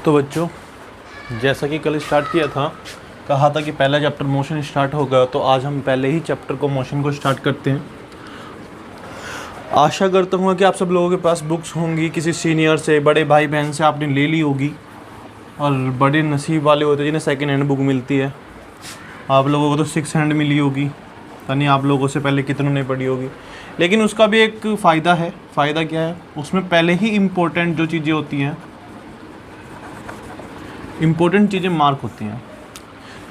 तो बच्चों, जैसा कि कल स्टार्ट किया था, कहा था कि पहला चैप्टर मोशन स्टार्ट होगा, तो आज हम पहले ही चैप्टर को मोशन को स्टार्ट करते हैं। आशा करता हूँ कि आप सब लोगों के पास बुक्स होंगी, किसी सीनियर से, बड़े भाई बहन से आपने ले ली होगी, और बड़े नसीब वाले होते हैं जिन्हें सेकेंड हैंड बुक मिलती है। आप लोगों को तो 6 हैंड मिली होगी, यानी आप लोगों से पहले कितनों ने पढ़ी होगी। लेकिन उसका भी एक फ़ायदा है। फ़ायदा क्या है? उसमें पहले ही इम्पोर्टेंट जो चीज़ें होती हैं, इम्पोर्टेंट चीज़ें मार्क होती हैं,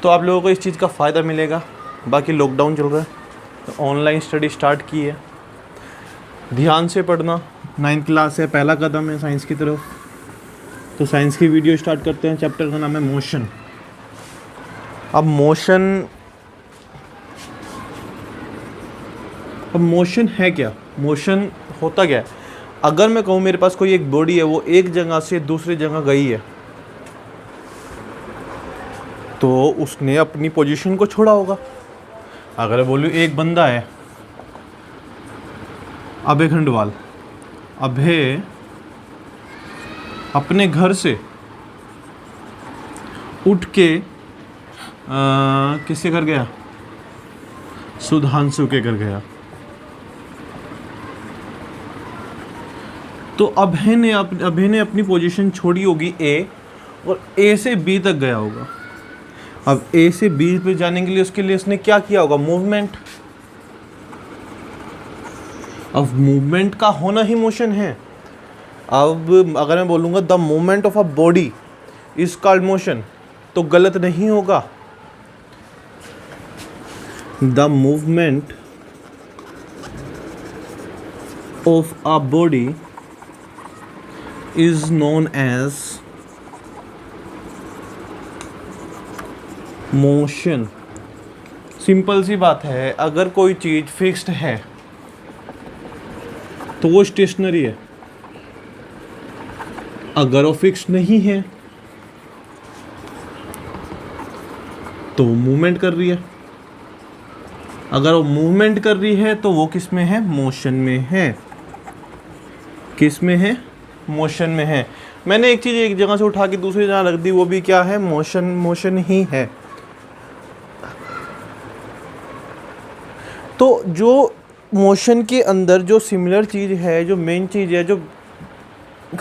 तो आप लोगों को इस चीज़ का फ़ायदा मिलेगा। बाकी लॉकडाउन चल रहा है तो ऑनलाइन स्टडी स्टार्ट की है, ध्यान से पढ़ना। 9th क्लास है, पहला कदम है साइंस की तरफ। तो साइंस की वीडियो स्टार्ट करते हैं। चैप्टर का नाम है मोशन। अब मोशन है क्या? मोशन होता क्या है? अगर मैं कहूँ मेरे पास कोई एक बॉडी है, वो एक जगह से दूसरी जगह गई है, तो उसने अपनी पोजीशन को छोड़ा होगा। अगर बोलूँ एक बंदा है, अभय खंडवाल, अभय अपने घर से उठ के किसके घर गया? सुधांशु के घर गया। तो अभय ने अपनी पोजीशन छोड़ी होगी ए, और ए से बी तक गया होगा। अब ए से बी पे जाने के लिए उसने क्या किया होगा? मूवमेंट। अब मूवमेंट का होना ही मोशन है। अब अगर मैं बोलूँगा the movement of a body is called motion, तो गलत नहीं होगा। The movement of a body is known as motion. Simple सी बात है, अगर कोई चीज़ फिक्स्ड है तो वो स्टेशनरी है। अगर वो फिक्स्ड नहीं है तो वो मूवमेंट कर रही है। अगर वो मूवमेंट कर रही है तो वो किस में है? मोशन में है। किस में है? मोशन में है। मैंने एक चीज़ एक जगह से उठा के दूसरी जगह रख दी, वो भी क्या है? मोशन ही है। तो जो मोशन के अंदर जो सिमिलर चीज़ है, जो मेन चीज़ है, जो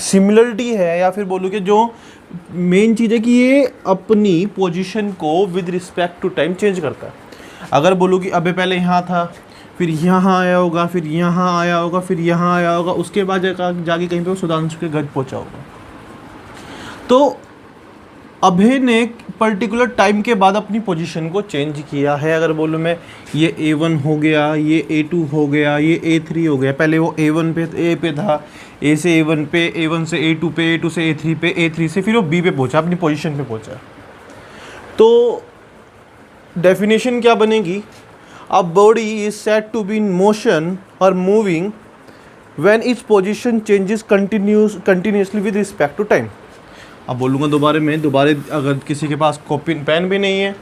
सिमिलरिटी है, या फिर बोलूँ कि जो मेन चीज़ है कि ये अपनी पोजीशन को with respect to time change करता है। अगर बोलूँ कि अबे पहले यहाँ था, फिर यहाँ आया होगा, फिर यहाँ आया होगा, फिर यहाँ आया होगा, उसके बाद जाके कहीं पे वो सुधांशु के घर पहुँचा होगा। तो अभय ने पर्टिकुलर टाइम के बाद अपनी पोजीशन को चेंज किया है। अगर बोलूँ मैं, ये A1 हो गया, ये A2 हो गया, ये A3 हो गया। पहले वो A1 पे A पे था, A से A1 पे, A1 से A2 पे, A2 से A3 पे, A3 से फिर वो B पे पहुंचा, अपनी पोजीशन पे पहुंचा। तो डेफिनेशन क्या बनेगी? A body is said to be in motion और moving when its position changes continuously with respect to time. अब बोलूँगा दोबारा, अगर किसी के पास कॉपी पेन भी नहीं है,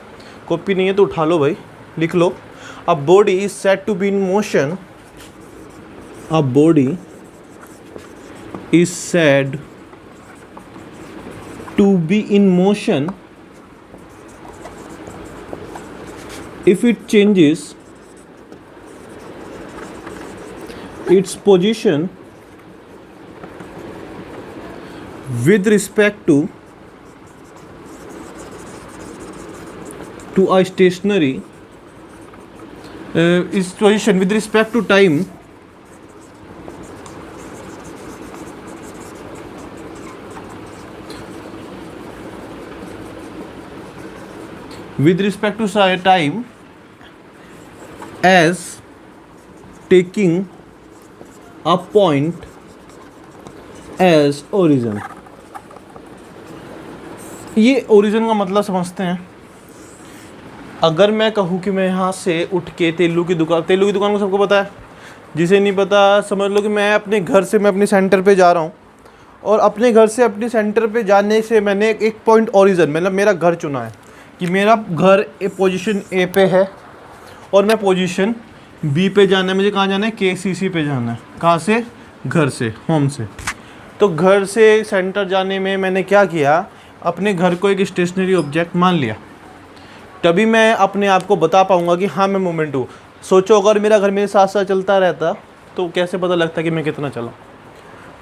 कॉपी नहीं है तो उठा लो भाई, लिख लो। A body is said to be in motion, a body is said to be in motion if it changes its position with respect to a stationary its position with respect to time as taking a point as origin। ये origin का मतलब समझते हैं। अगर मैं कहूँ कि मैं यहाँ से उठ के तेलू की दुकान को सबको पता है, जिसे नहीं पता समझ लो कि मैं अपने घर से मैं अपने सेंटर पे जा रहा हूँ, और अपने घर से अपने सेंटर पे जाने से मैंने एक पॉइंट ओरिजिन, मतलब मेरा घर चुना है कि मेरा घर पोजीशन ए पे है और मैं पोजीशन बी पे जाना है। मुझे कहाँ जाना है? KCC पे जाना है। कहाँ से? घर से, होम से। तो घर से सेंटर जाने में मैंने क्या किया, अपने घर को एक स्टेशनरी ऑब्जेक्ट मान लिया, तभी मैं अपने आप को बता पाऊंगा कि हाँ मैं मूवमेंट हूँ। सोचो अगर मेरा घर मेरे साथ साथ चलता रहता तो कैसे पता लगता कि मैं कितना चला।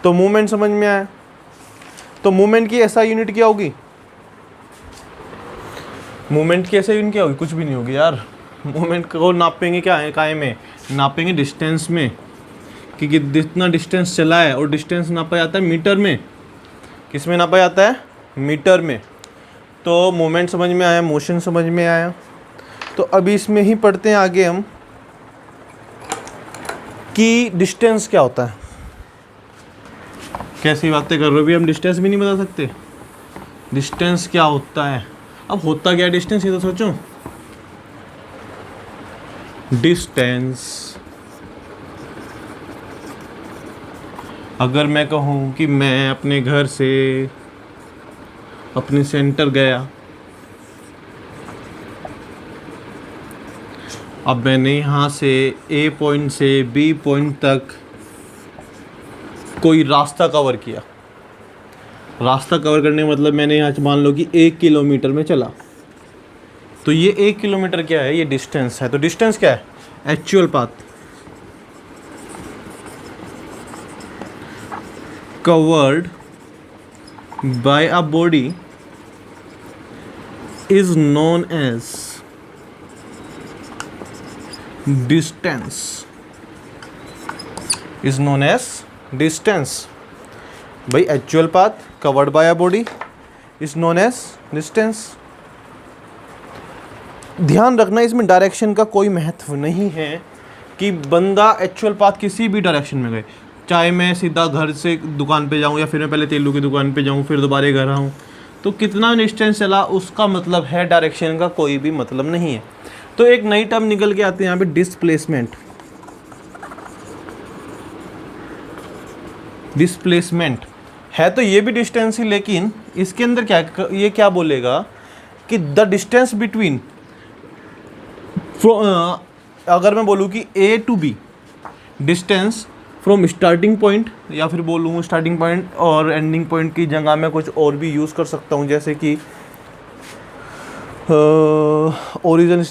तो मूवमेंट समझ में आया। तो मूवमेंट की ऐसा यूनिट क्या होगी, मूवमेंट की ऐसा यूनिट क्या होगी, कुछ भी नहीं होगी यार। मूवमेंट को नापेंगे क्या है, काय में नापेंगे, डिस्टेंस में, कि जितना डिस्टेंस चला है, और डिस्टेंस नापा जाता है मीटर में। किस में नापा जाता है, मीटर में। तो मोमेंट समझ में आया, मोशन समझ में आया। तो अभी इसमें ही पढ़ते हैं आगे हम कि डिस्टेंस क्या होता है। कैसी बातें कर रहे हो भी, हम डिस्टेंस भी नहीं बता सकते। डिस्टेंस क्या होता है, अब होता क्या है डिस्टेंस, ये तो सोचो। डिस्टेंस, अगर मैं कहूँ कि मैं अपने घर से अपने सेंटर गया, अब मैंने यहाँ से ए पॉइंट से बी पॉइंट तक कोई रास्ता कवर किया। रास्ता कवर करने का मतलब मैंने यहाँ मान लो कि 1 किलोमीटर में चला, तो ये 1 किलोमीटर क्या है, ये डिस्टेंस है। तो डिस्टेंस क्या है, actual path covered by a body is known as distance, is known as distance. भाई actual path covered by a body is known as distance. ध्यान रखना इसमें डायरेक्शन का कोई महत्व नहीं है कि बंदा एक्चुअल पाथ किसी भी डायरेक्शन में गए, चाहे मैं सीधा घर से दुकान पे जाऊं या फिर मैं पहले तेलू की दुकान पे जाऊं फिर दोबारा घर आऊं, तो कितना डिस्टेंस चला उसका मतलब है, डायरेक्शन का कोई भी मतलब नहीं है। तो एक नई टर्म निकल के आती है यहाँ पे, डिस्प्लेसमेंट। डिस्प्लेसमेंट है तो ये भी डिस्टेंस ही, लेकिन इसके अंदर क्या, ये क्या बोलेगा कि द डिस्टेंस बिटवीन, अगर मैं बोलूँ कि A to B, distance from starting point, या फिर बोलूँ स्टार्टिंग पॉइंट और एंडिंग पॉइंट की जगह मैं कुछ और भी यूज़ कर सकता हूँ, जैसे कि ओरिजिन